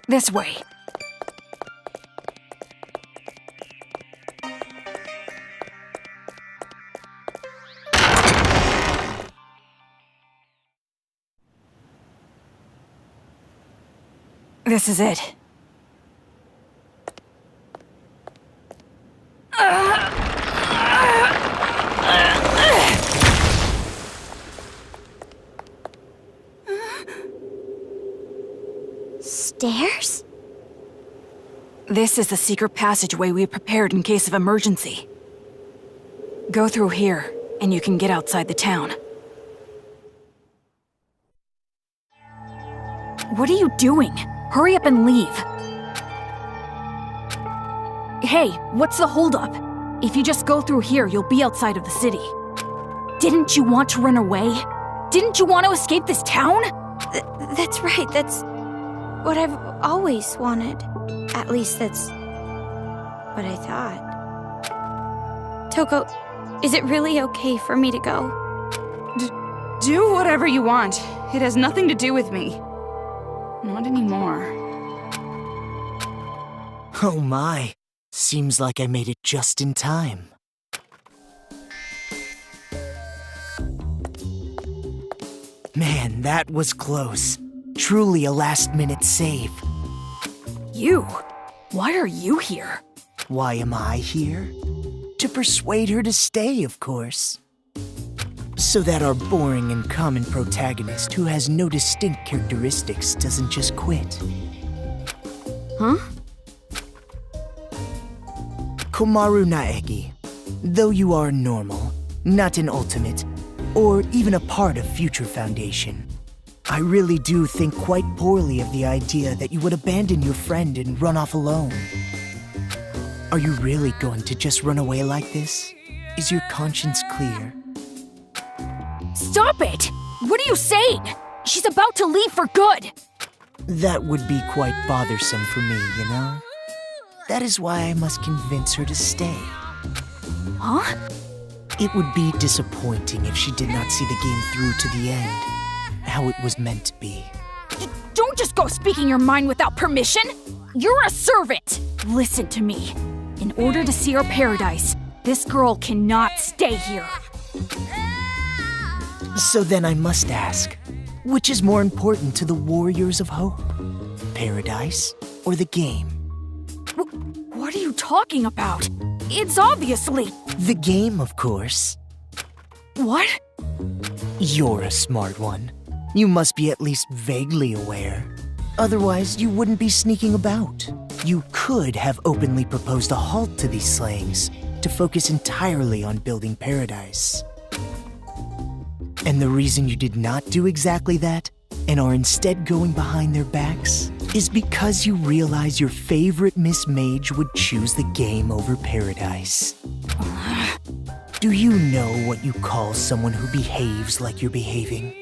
This way. This is it. Stairs? This is the secret passageway we prepared in case of emergency. Go through here, and you can get outside the town. What are you doing? Hurry up and leave. Hey, what's the holdup? If you just go through here, you'll be outside of the city. Didn't you want to run away? Didn't you want to escape this town? That's right, that's what I've always wanted. At least that's what I thought. Toko, is it really okay for me to go? Do whatever you want. It has nothing to do with me. Not anymore. Oh my. Seems like I made it just in time. Man, that was close. Truly a last-minute save. You? Why are you here? Why am I here? To persuade her to stay, of course. So that our boring and common protagonist who has no distinct characteristics doesn't just quit. Huh? Komaru Naegi, though you are normal, not an ultimate, or even a part of Future Foundation, I really do think quite poorly of the idea that you would abandon your friend and run off alone. Are you really going to just run away like this? Is your conscience clear? Stop it! What are you saying? She's about to leave for good! That would be quite bothersome for me, you know? That is why I must convince her to stay. Huh? It would be disappointing if she did not see the game through to the end, how it was meant to be. Don't just go speaking your mind without permission! You're a servant! Listen to me. In order to see our paradise, this girl cannot stay here. So then I must ask, which is more important to the Warriors of Hope? Paradise or the game? What are you talking about? It's obviously... The game, of course. What? You're a smart one. You must be at least vaguely aware. Otherwise, you wouldn't be sneaking about. You could have openly proposed a halt to these slayings to focus entirely on building paradise. And the reason you did not do exactly that, and are instead going behind their backs, is because you realize your favorite Miss Mage would choose the game over paradise. Do you know what you call someone who behaves like you're behaving?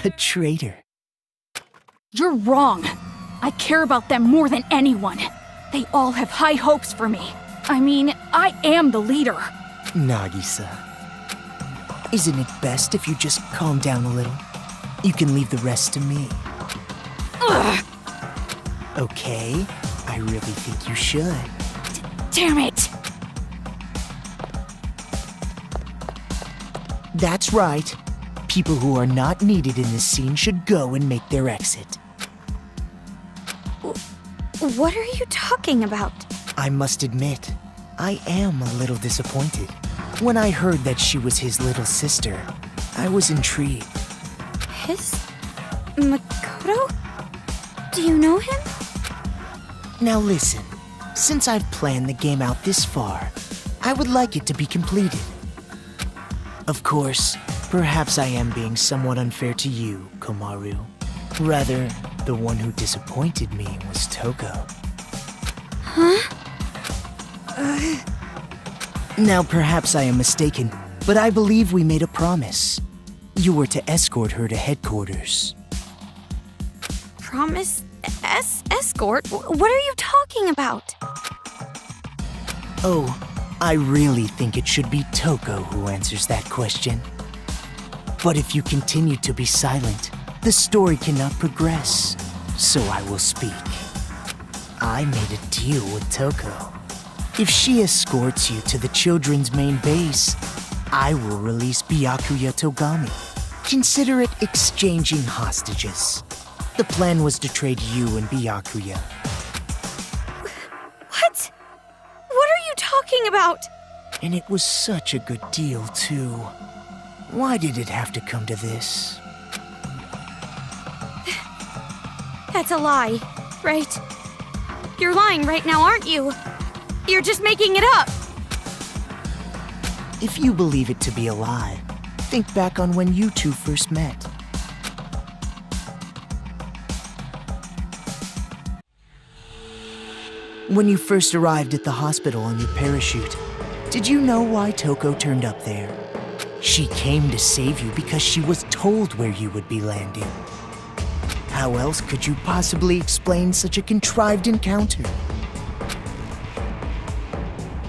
A traitor. You're wrong. I care about them more than anyone. They all have high hopes for me. I mean, I am the leader. Nagisa, isn't it best if you just calm down a little? You can leave the rest to me. Ugh. Okay, I really think you should. Damn it! That's right. People who are not needed in this scene should go and make their exit. What are you talking about? I must admit, I am a little disappointed. When I heard that she was his little sister, I was intrigued. His? Makoto? Do you know him? Now listen, since I've planned the game out this far, I would like it to be completed. Of course, perhaps I am being somewhat unfair to you, Komaru. Rather, the one who disappointed me was Toko. Huh? Now perhaps I am mistaken, but I believe we made a promise. You were to escort her to headquarters. Promise? Escort? What are you talking about? Oh, I really think it should be Toko who answers that question. But if you continue to be silent, the story cannot progress. So I will speak. I made a deal with Toko. If she escorts you to the children's main base, I will release Byakuya Togami. Consider it exchanging hostages. The plan was to trade you and Byakuya. What? What are you talking about? And it was such a good deal, too. Why did it have to come to this? That's a lie, right? You're lying right now, aren't you? You're just making it up. If you believe it to be a lie, think back on when you two first met. When you first arrived at the hospital on your parachute, did you know why Toko turned up there? She came to save you because she was told where you would be landing. How else could you possibly explain such a contrived encounter?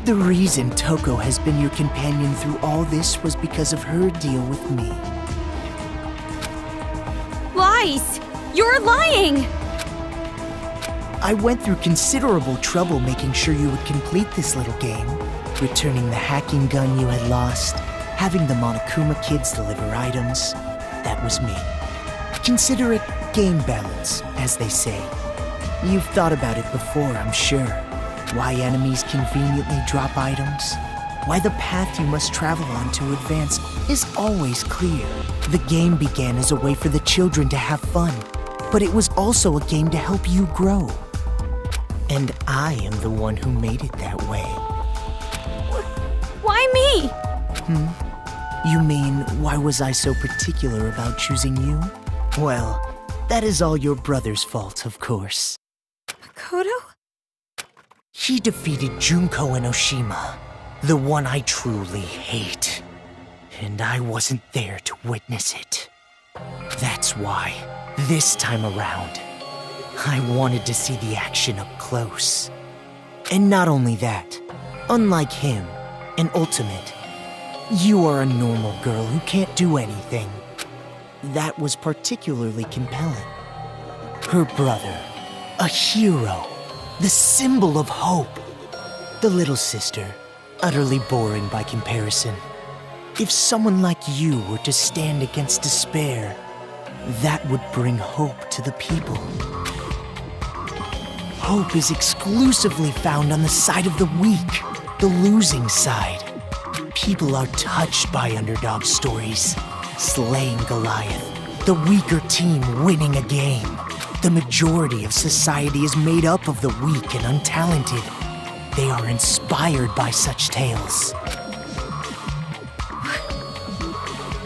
The reason Toko has been your companion through all this was because of her deal with me. Lies! You're lying! I went through considerable trouble making sure you would complete this little game. Returning the hacking gun you had lost, having the Monokuma kids deliver items. That was me. Consider it game balance, as they say. You've thought about it before, I'm sure. Why enemies conveniently drop items? Why the path you must travel on to advance is always clear. The game began as a way for the children to have fun, but it was also a game to help you grow. And I am the one who made it that way. Why me? You mean, why was I so particular about choosing you? Well, that is all your brother's fault, of course. Makoto? He defeated Junko and Oshima, the one I truly hate. And I wasn't there to witness it. That's why, this time around, I wanted to see the action up close. And not only that, unlike him, an ultimate, you are a normal girl who can't do anything. That was particularly compelling. Her brother, a hero, the symbol of hope. The little sister, utterly boring by comparison. If someone like you were to stand against despair, that would bring hope to the people. Hope is exclusively found on the side of the weak, the losing side. People are touched by underdog stories, slaying Goliath, the weaker team winning a game. The majority of society is made up of the weak and untalented. They are inspired by such tales.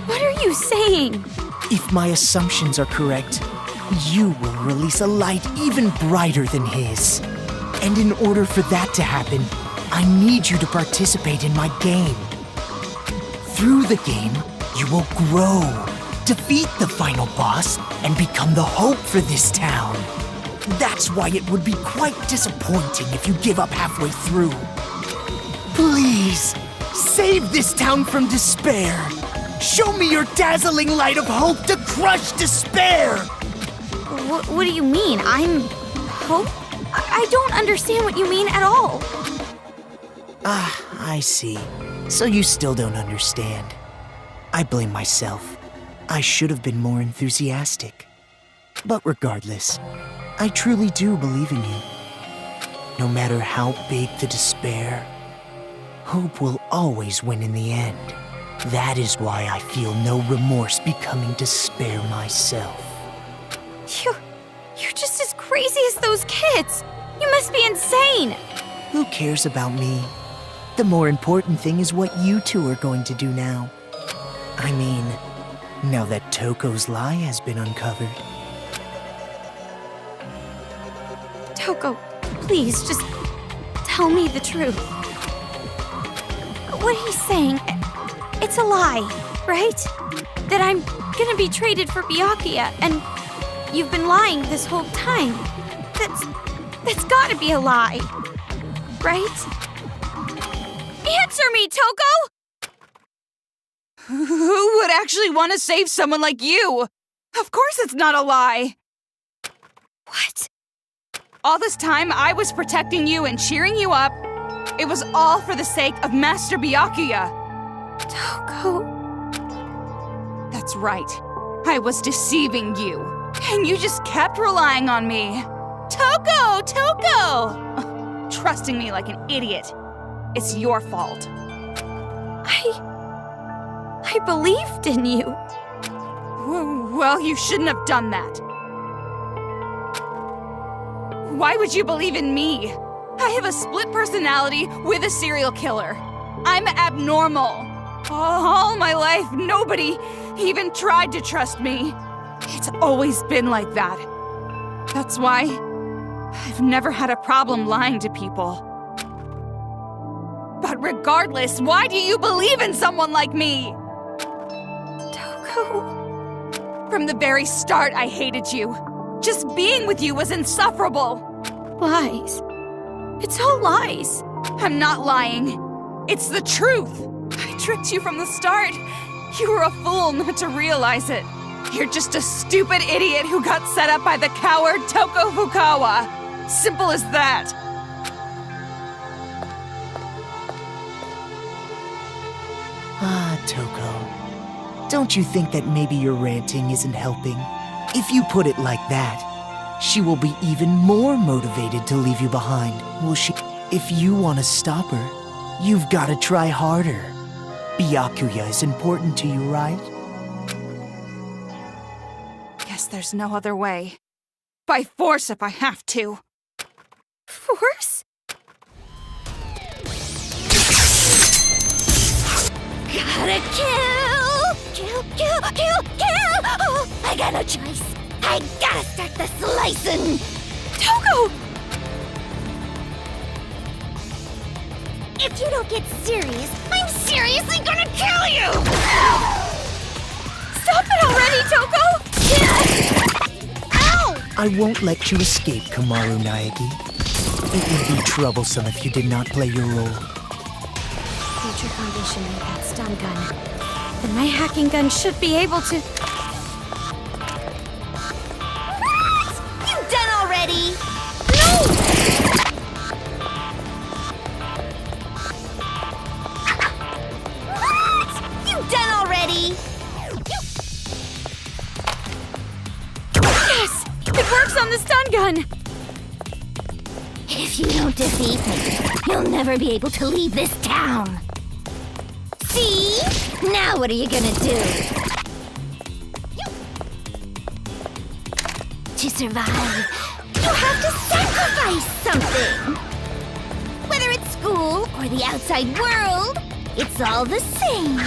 What are you saying? If my assumptions are correct, you will release a light even brighter than his. And in order for that to happen, I need you to participate in my game. Through the game, you will grow, defeat the final boss, and become the hope for this town. That's why it would be quite disappointing if you give up halfway through. Please, save this town from despair. Show me your dazzling light of hope to crush despair! What do you mean? I'm hope? I don't understand what you mean at all. I see. So you still don't understand. I blame myself. I should have been more enthusiastic. But regardless, I truly do believe in you. No matter how big the despair, hope will always win in the end. That is why I feel no remorse becoming despair myself. You're just as crazy as those kids. You must be insane. Who cares about me? The more important thing is what you two are going to do now. I mean, now that Toko's lie has been uncovered. Toko, please, just tell me the truth. What he's saying, it's a lie, right? That I'm gonna be traded for Byakuya, and you've been lying this whole time. That's gotta be a lie, right? Answer me, Toko! Who would actually want to save someone like you? Of course it's not a lie. What? All this time I was protecting you and cheering you up. It was all for the sake of Master Byakuya. Toko. That's right. I was deceiving you. And you just kept relying on me. Toko! Toko! Trusting me like an idiot. It's your fault. I believed in you. Well, you shouldn't have done that. Why would you believe in me? I have a split personality with a serial killer. I'm abnormal. All my life, nobody even tried to trust me. It's always been like that. That's why I've never had a problem lying to people. But regardless, why do you believe in someone like me? Toko. From the very start, I hated you. Just being with you was insufferable. Lies. It's all lies. I'm not lying. It's the truth. I tricked you from the start. You were a fool not to realize it. You're just a stupid idiot who got set up by the coward Toko Fukawa. Simple as that. Ah, Toko. Don't you think that maybe your ranting isn't helping? If you put it like that, she will be even more motivated to leave you behind, will she? If you want to stop her, you've got to try harder. Byakuya is important to you, right? Guess there's no other way. By force if I have to. Force? Gotta kill! Kill, kill, kill, kill! Oh, I got no choice. I gotta start the slicing! Toko! If you don't get serious, I'm seriously gonna kill you! Stop it already, Toko! Ow! I won't let you escape, Kamaru Naegi. It would be troublesome if you did not play your role. Future Foundation made that stun gun. Then my hacking gun should be able to... What? You done already? What? You done already? Yes! It works on the stun gun! If you don't defeat me, you'll never be able to leave this town. See? Now what are you gonna do? To survive, you have to sacrifice something. Whether it's school or the outside world, it's all the same.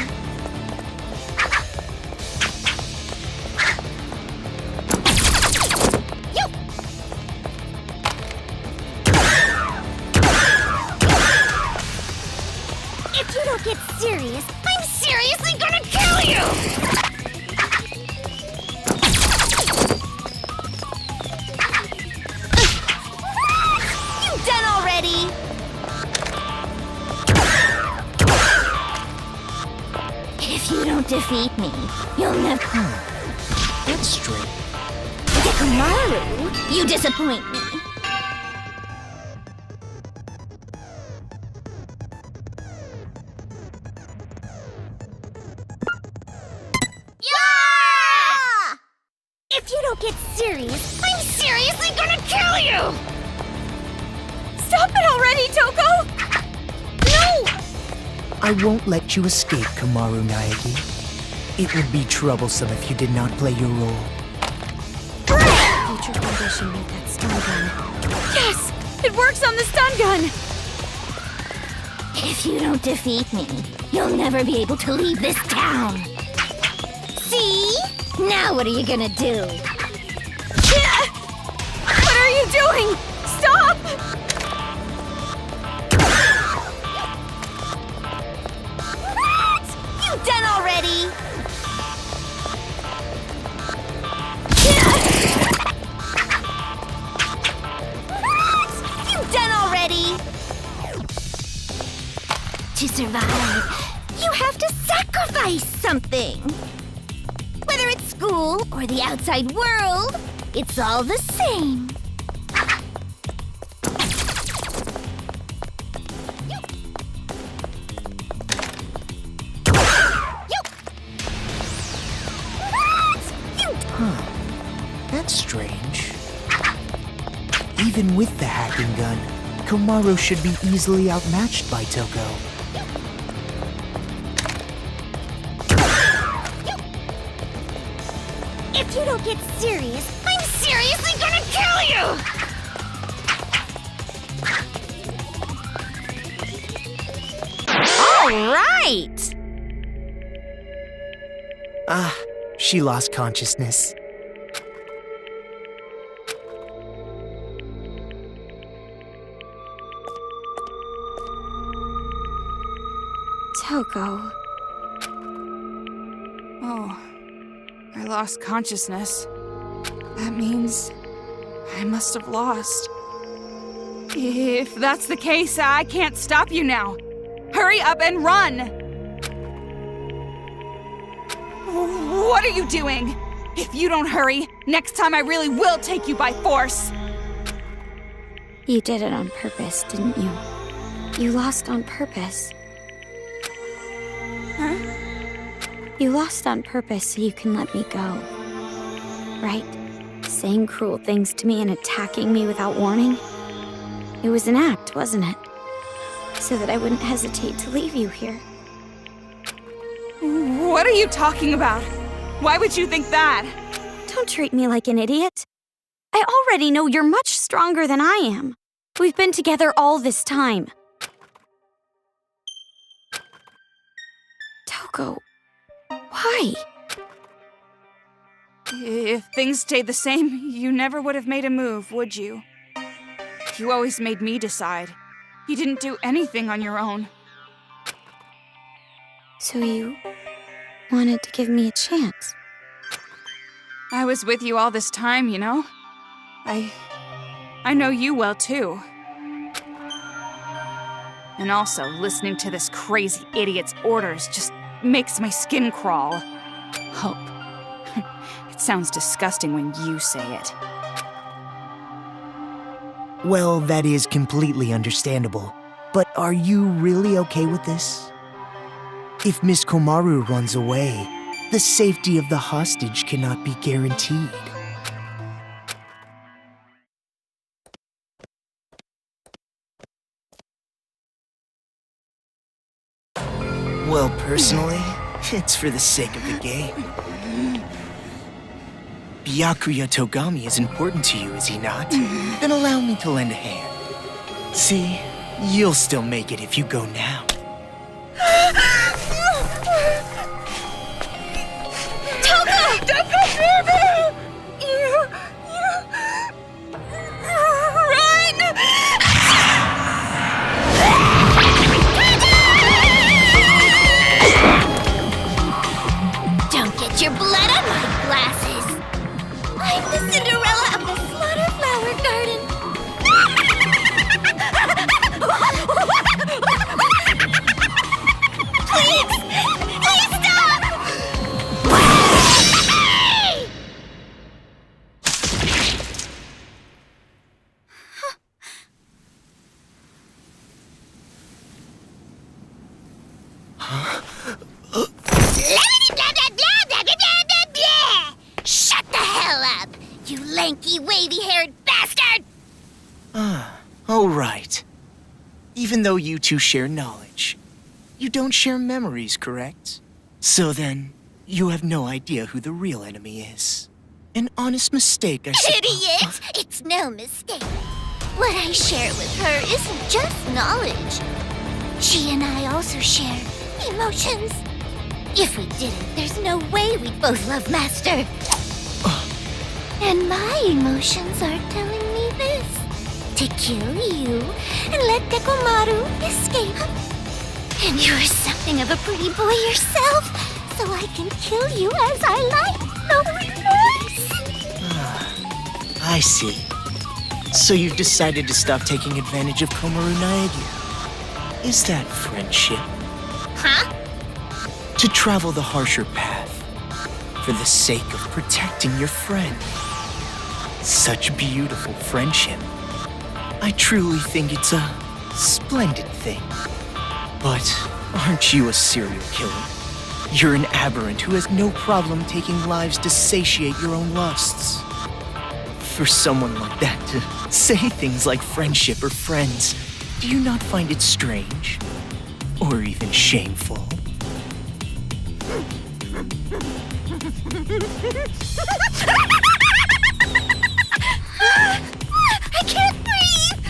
If you don't get serious, I'm seriously gonna kill you! You done already? If you don't defeat me, you'll never... That's straight. Kamaru, you disappoint me. Yeah! If you don't get serious, I'm seriously gonna kill you! Stop it already, Toko! No! I won't let you escape, Kamaru Naegi. It would be troublesome if you did not play your role. Future Foundation made that stun gun. Yes! It works on the stun gun! If you don't defeat me, you'll never be able to leave this town. See? Now what are you gonna do? What are you doing? Stop! What? You done already? What? You done already? To survive, you have to sacrifice something. Whether it's school or the outside world, it's all the same. Even with the hacking gun, Komaru should be easily outmatched by Toko. If you don't get serious, I'm seriously gonna kill you! All right! Ah, she lost consciousness. Toko. Oh, I lost consciousness. That means I must have lost. If that's the case, I can't stop you now. Hurry up and run! What are you doing? If you don't hurry, next time I really will take you by force. You did it on purpose, didn't you? You lost on purpose. Huh? You lost on purpose so you can let me go. Right? Saying cruel things to me and attacking me without warning. It was an act, wasn't it? So that I wouldn't hesitate to leave you here. What are you talking about? Why would you think that? Don't treat me like an idiot. I already know you're much stronger than I am. We've been together all this time. Toko, why? If things stayed the same, you never would have made a move, would you? You always made me decide. You didn't do anything on your own. So you wanted to give me a chance? I was with you all this time, you know? I know you well, too. And also, listening to this crazy idiot's orders just makes my skin crawl. Hope. It sounds disgusting when you say it. Well, that is completely understandable. But are you really okay with this? If Miss Komaru runs away, the safety of the hostage cannot be guaranteed. Well, personally, it's for the sake of the game. Byakuya Togami is important to you, is he not? Then allow me to lend a hand. See, you'll still make it if you go now. Don't get your blood on my glasses. I'm the Cinderella of the Slaughter Flower Garden. Please! Please stop! Shut the hell up, you lanky, wavy-haired bastard! Oh, right. Even though you two share knowledge, you don't share memories, correct? So then, you have no idea who the real enemy is. An honest mistake, I suppose. Idiot! It's no mistake. What I share with her isn't just knowledge. She and I also share emotions. If we didn't, there's no way we'd both love Master. And my emotions are telling me this. To kill you and let Dekomaru escape. And you're something of a pretty boy yourself, so I can kill you as I like. No remorse. I see. So you've decided to stop taking advantage of Komaru Naegi. Is that friendship? Huh? To travel the harsher path for the sake of protecting your friend. Such beautiful friendship. I truly think it's a splendid thing. But aren't you a serial killer? You're an aberrant who has no problem taking lives to satiate your own lusts. For someone like that to say things like friendship or friends. Do you not find it strange? Or even shameful? I can't breathe!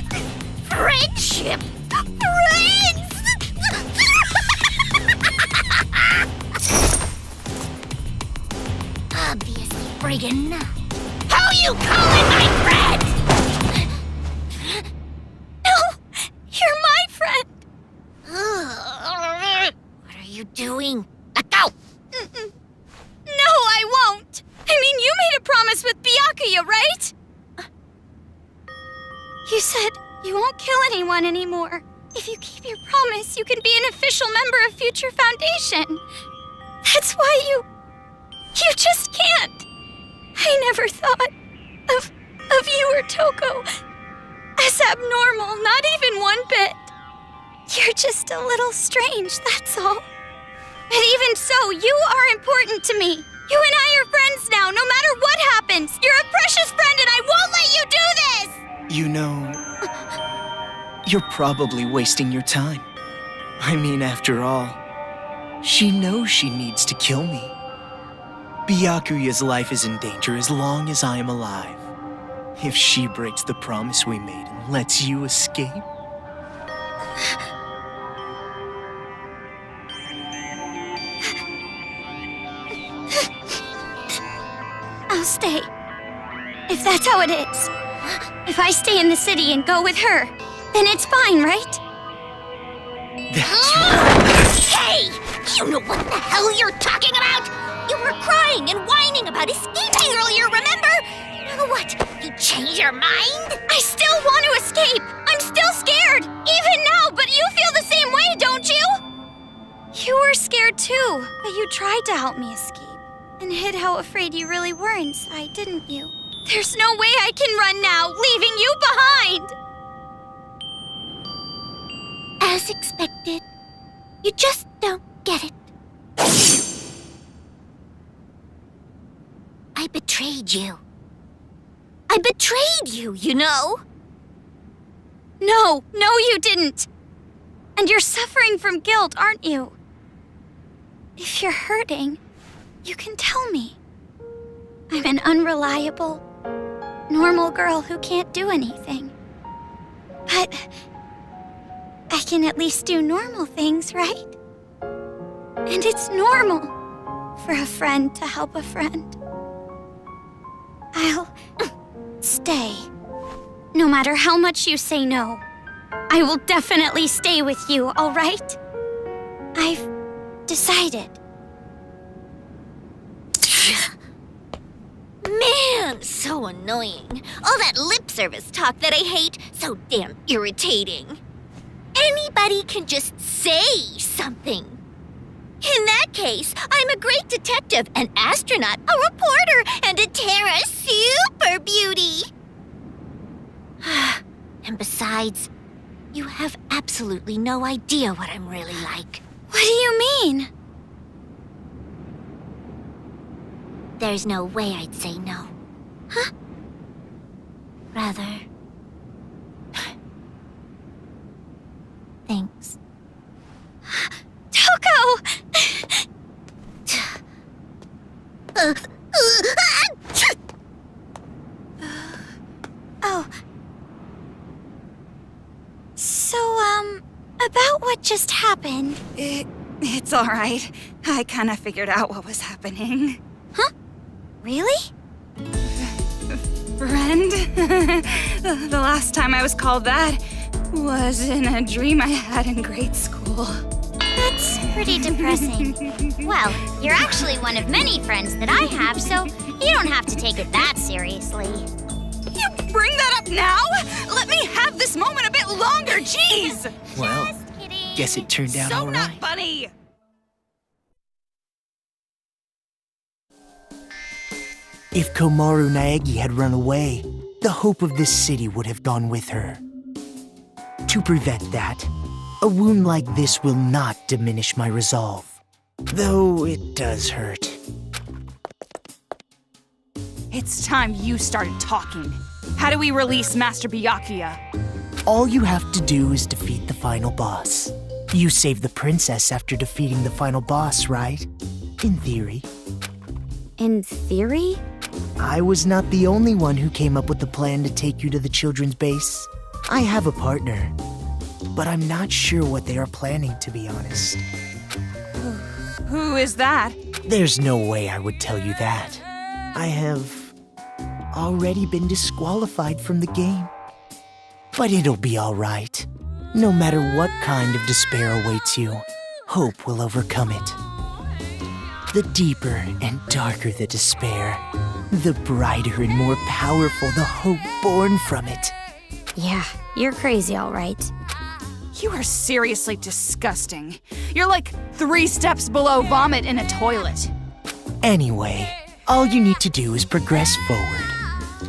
Friendship! Friends! Obviously friggin' not. How you calling my friend? No! You're my friend! What are you doing? Let go! No, I won't! I mean, you made a promise with Byakuya, right? You said you won't kill anyone anymore. If you keep your promise, you can be an official member of Future Foundation. That's why you just can't. I never thought of you or Toko as abnormal, not even one bit. You're just a little strange, that's all. But even so, you are important to me. You and I are friends now, no matter what happens. You're a precious friend and I won't let you do this! You know, you're probably wasting your time. I mean, after all, she knows she needs to kill me. Byakuya's life is in danger as long as I am alive. If she breaks the promise we made and lets you escape... I'll stay. If that's how it is. If I stay in the city and go with her, then it's fine, right? That's right. Hey! You know what the hell you're talking about? You were crying and whining about escaping earlier, remember? Now what? You change your mind? I still want to escape! I'm still scared! Even now, but you feel the same way, don't you? You were scared too, but you tried to help me escape. And hid how afraid you really were inside, didn't you? There's no way I can run now, leaving you behind! As expected. You just don't get it. I betrayed you. I betrayed you, you know? No, you didn't! And you're suffering from guilt, aren't you? If you're hurting, you can tell me. I'm an unreliable, normal girl who can't do anything. But I can at least do normal things, right? And it's normal for a friend to help a friend. I'll stay. No matter how much you say no, I will definitely stay with you, all right? I've decided. Man, so annoying. All that lip service talk that I hate, so damn irritating. Anybody can just say something. In that case, I'm a great detective, an astronaut, a reporter, and a Terra super beauty. And besides, you have absolutely no idea what I'm really like. What do you mean? There's no way I'd say no. Huh? Rather... Thanks. Toko! Oh. So, about what just happened. It's all right. I kind of figured out what was happening. Huh? Really? Friend? The last time I was called that was in a dream I had in grade school. That's pretty depressing. Well, you're actually one of many friends that I have, so you don't have to take it that seriously. You bring that up now? Let me have this moment a bit longer, jeez! Well, Just kidding. guess it turned out So all not right. funny! If Komaru Naegi had run away, the hope of this city would have gone with her. To prevent that, a wound like this will not diminish my resolve, though it does hurt. It's time you started talking. How do we release Master Byakuya? All you have to do is defeat the final boss. You saved the princess after defeating the final boss, right? In theory. In theory? I was not the only one who came up with the plan to take you to the children's base. I have a partner, but I'm not sure what they are planning, to be honest. Who is that? There's no way I would tell you that. I have already been disqualified from the game. But it'll be all right. No matter what kind of despair awaits you, hope will overcome it. The deeper and darker the despair, the brighter and more powerful the hope born from it. Yeah, you're crazy, all right. You are seriously disgusting. You're like 3 steps below vomit in a toilet. Anyway, all you need to do is progress forward.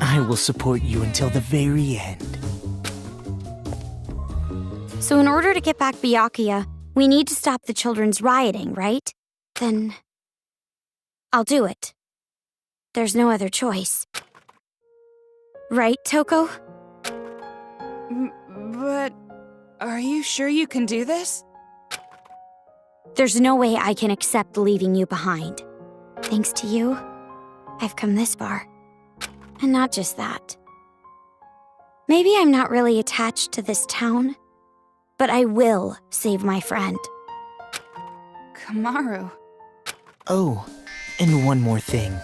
I will support you until the very end. So in order to get back Byakuya, we need to stop the children's rioting, right? Then I'll do it. There's no other choice. Right, Toko? But are you sure you can do this? There's no way I can accept leaving you behind. Thanks to you, I've come this far. And not just that. Maybe I'm not really attached to this town, but I will save my friend. Kamaru. Oh, and one more thing.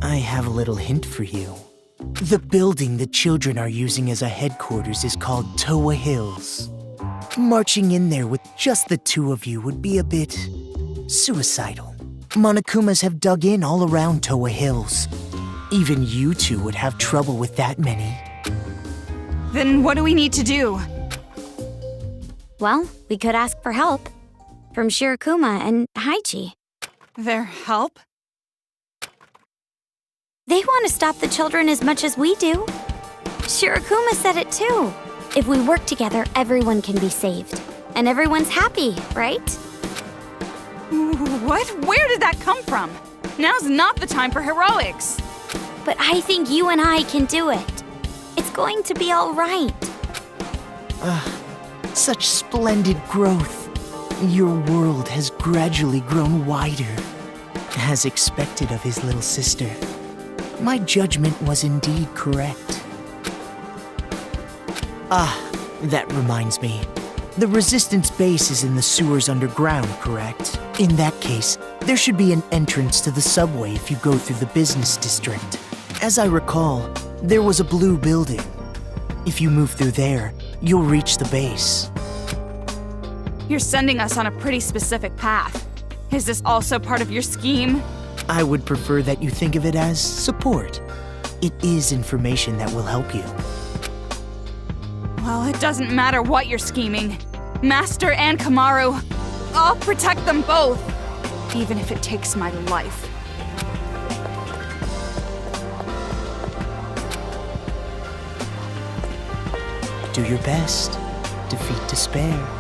I have a little hint for you. The building the children are using as a headquarters is called Towa Hills. Marching in there with just the 2 of you would be a bit suicidal. Monokumas have dug in all around Towa Hills. Even you 2 would have trouble with that many. Then what do we need to do? Well, we could ask for help. From Shirokuma and Haichi. Their help? They want to stop the children as much as we do. Shirokuma said it too. If we work together, everyone can be saved. And everyone's happy, right? What? Where did that come from? Now's not the time for heroics. But I think you and I can do it. It's going to be all right. Such splendid growth. Your world has gradually grown wider, as expected of his little sister. My judgment was indeed correct. That reminds me. The Resistance base is in the sewers underground, correct? In that case, there should be an entrance to the subway if you go through the business district. As I recall, there was a blue building. If you move through there, you'll reach the base. You're sending us on a pretty specific path. Is this also part of your scheme? I would prefer that you think of it as support. It is information that will help you. Well, it doesn't matter what you're scheming. Master and Kamaru, I'll protect them both, even if it takes my life. Do your best. Defeat despair.